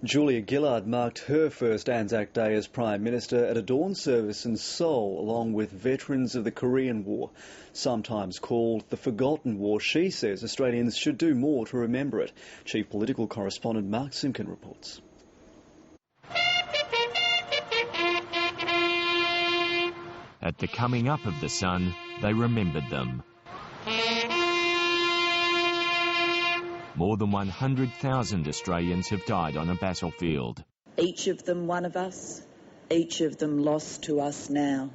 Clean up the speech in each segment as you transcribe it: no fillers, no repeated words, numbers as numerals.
Julia Gillard marked her first Anzac Day as Prime Minister at a dawn service in Seoul, along with veterans of the Korean War. Sometimes called the Forgotten War, she says Australians should do more to remember it. Chief Political Correspondent Mark Simpkin reports. At the coming up of the sun, they remembered them. More than 100,000 Australians have died on a battlefield. Each of them one of us, each of them lost to us now.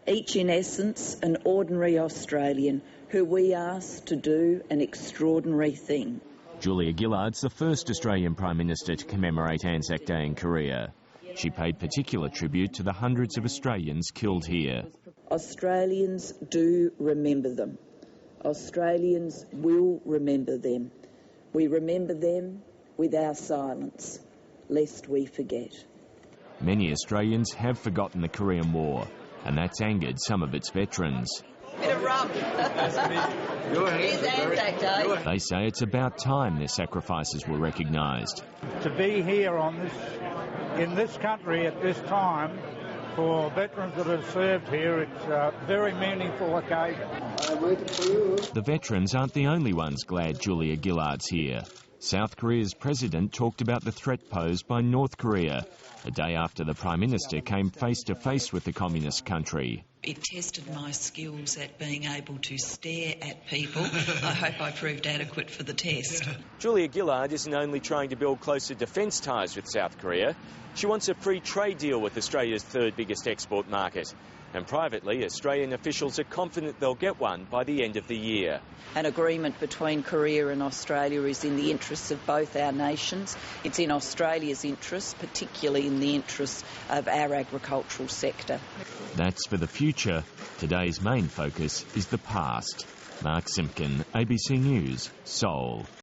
Each in essence an ordinary Australian who we asked to do an extraordinary thing. Julia Gillard's the first Australian Prime Minister to commemorate Anzac Day in Korea. She paid particular tribute to the hundreds of Australians killed here. Australians do remember them. Australians will remember them. We remember them with our silence, lest we forget. Many Australians have forgotten the Korean War, and that's angered some of its veterans. Bit of rum. Here's Anzac Day. They say it's about time their sacrifices were recognised. To be here in this country at this time, for veterans that have served here, it's a very meaningful occasion. The veterans aren't the only ones glad Julia Gillard's here. South Korea's president talked about the threat posed by North Korea, a day after the Prime Minister came face to face with the communist country. It tested my skills at being able to stare at people. I hope I proved adequate for the test. Julia Gillard isn't only trying to build closer defence ties with South Korea, she wants a free trade deal with Australia's third biggest export market. And privately, Australian officials are confident they'll get one by the end of the year. An agreement between Korea and Australia is in the interests of both our nations. It's in Australia's interests, particularly in the interests of our agricultural sector. That's for the future. Today's main focus is the past. Mark Simpkin, ABC News, Seoul.